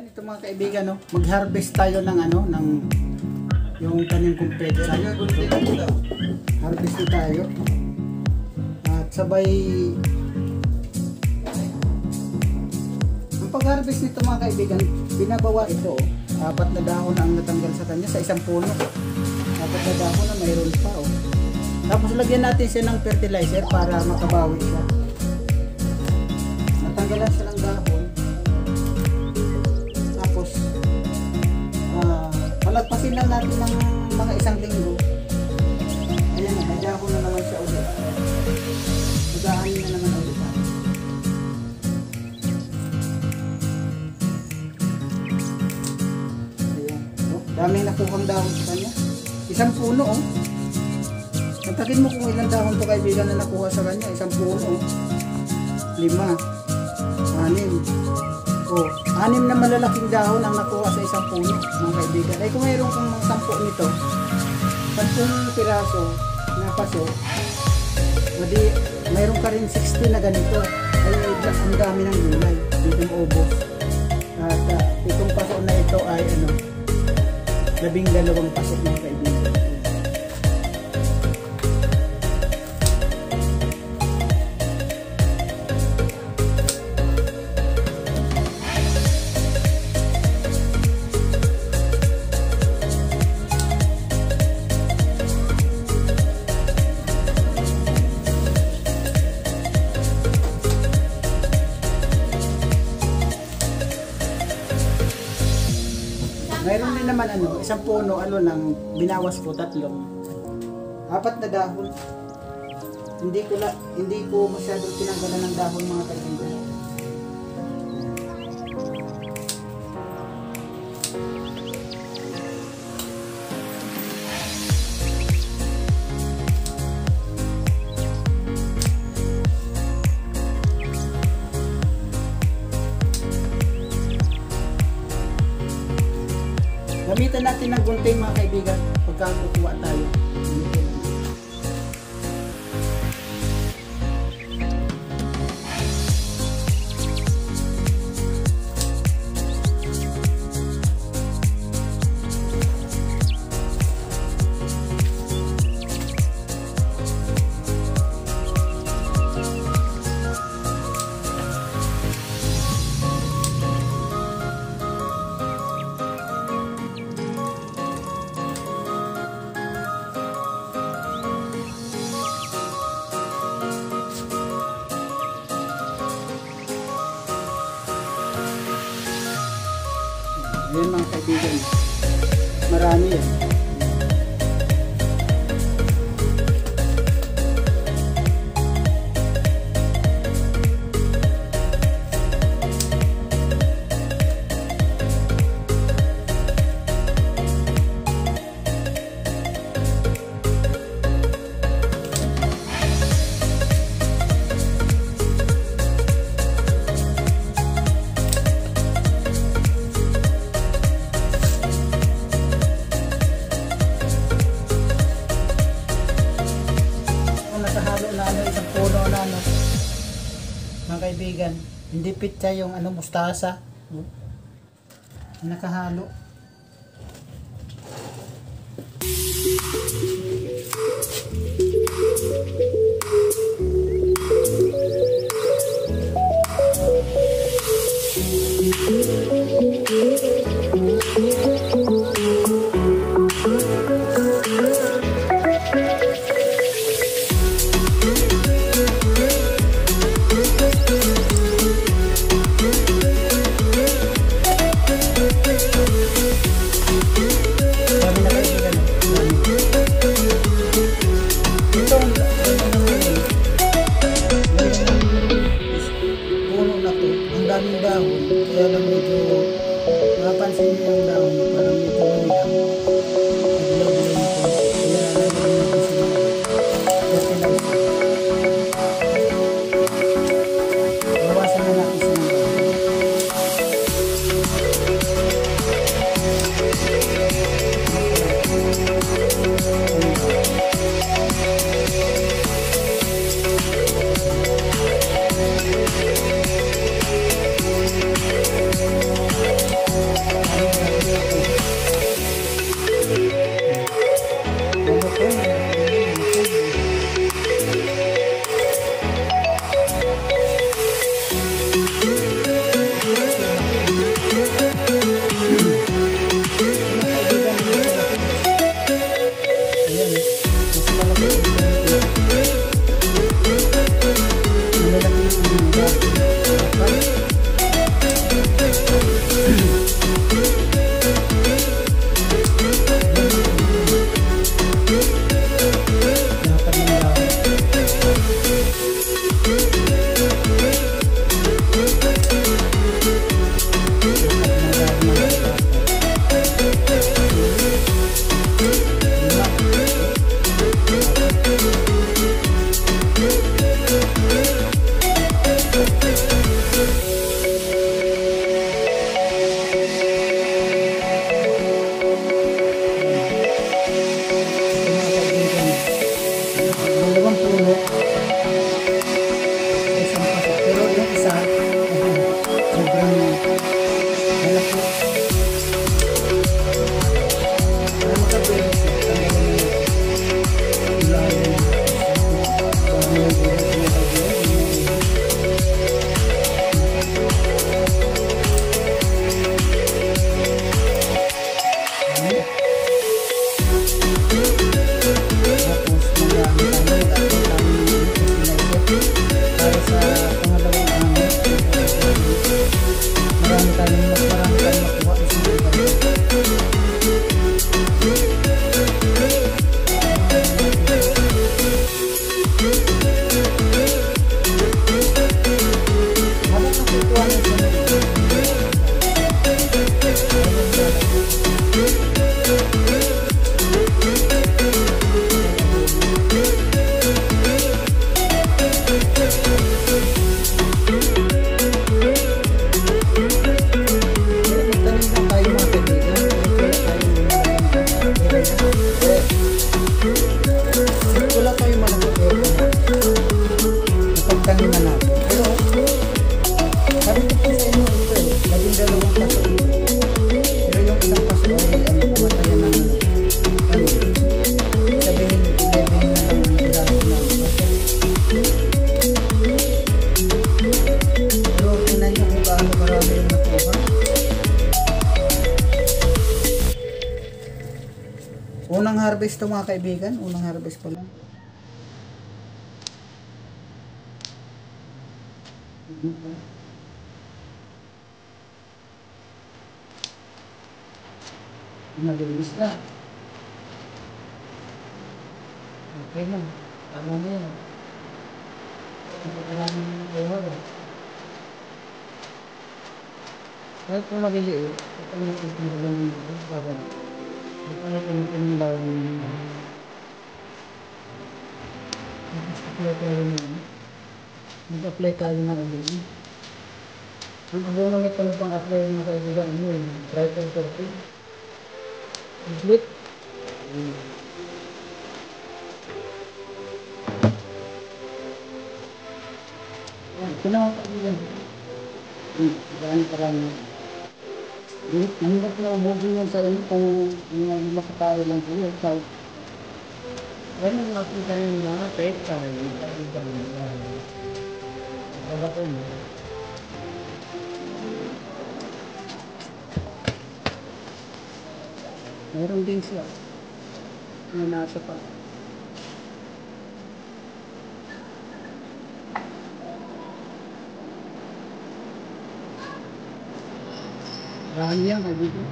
Yan, ito mga kaibigan, no? Mag-harvest tayo ng ano, ng yung tanim kong pwede. Harvest na tayo. At sabay ang pag-harvest nito mga kaibigan, binabawa ito. 4 na dahon ang natanggal sa kanya sa isang puno. 4 na dahon na mayroon pa. Oh. Tapos lagyan natin siya ng fertilizer para makabawi siya. Natanggalan siya ng dahon. Tapos palagpasin lang natin ng mga 1 linggo. Ayan na, nadahon na naman siya ulit. Ugahanin na naman ulit. Ayan. Oh, daming nakuhang dahon sa kanya. Isang puno, oh. Natakin mo kung ilang dahon to kaibigan na nakuha sa kanya. Isang puno, oh. 5, 6. Oh, 6 na malalaking dahon ang nakuha sa isang puno, mga kaibigan. Ay kung mayroon kang 10 nito, 10 piraso na paso, madi, mayroon ka rin 60 na ganito. Ay ang dami ng gulay, dito maubos. At itong paso na ito ay 12 paso, mga kaibigan. Mayroon din naman isang puno nang binawas ko 3. 4 na dahon. Hindi ko masyadong tinanggalan ng dahon, mga kaibigan. Gamitan natin ng gunting, mga kaibigan, pagka kukuha tayo. Ayan, mga kaibigan, marami yan. Isang puno na mga kaibigan, hindi pitsa yung mustasa, nakahalo. Ang daming dahon, kaya lang medyo napansin niyo yung dahon, parang medyo Dapat ng dahon. Dalawang puno sa isang paso. Pero yung isa, sobrang malaki. Para makabilis na, tanggalin na natin. Ilalim na. Bago yung buhay na makabilis. Tapos marami para sa pangalawang ano, marami tayong makuha isang iba. Habang nakukuha ng pagtaniman natin. Pero, sabi ko po sa inyo ito eh, naging dalawang paso ito. Pero yung isang paso ay kumatayan ng sabihin 11 na lang ang piraso na paso. Pero, tingnan nyo kung gaano marami yung nakuha. Unang harvest to mga kaibigan, unang harvest pa lang. Nalinis na. Okay na. Tama na yan. Maraming ewan. Kahit kung maliliit, ito yung itinulong nito. Parang ito yung itinulong nito. Mag-apply tayo na. Mag-apply tayo na ulit. Ang abunong ito na pang-apply ng kaibigan mo yung Brighton Coffee. Split. Kinawa ka din. Parang mahirap na umubing yan sa inyo kung yung makatayo lang sila. Kaya nang nakita yung mga peta, yung kaibigan mo. Wala ko mo. Meron din siya. May nasa pa. Marami yan, kaibigan.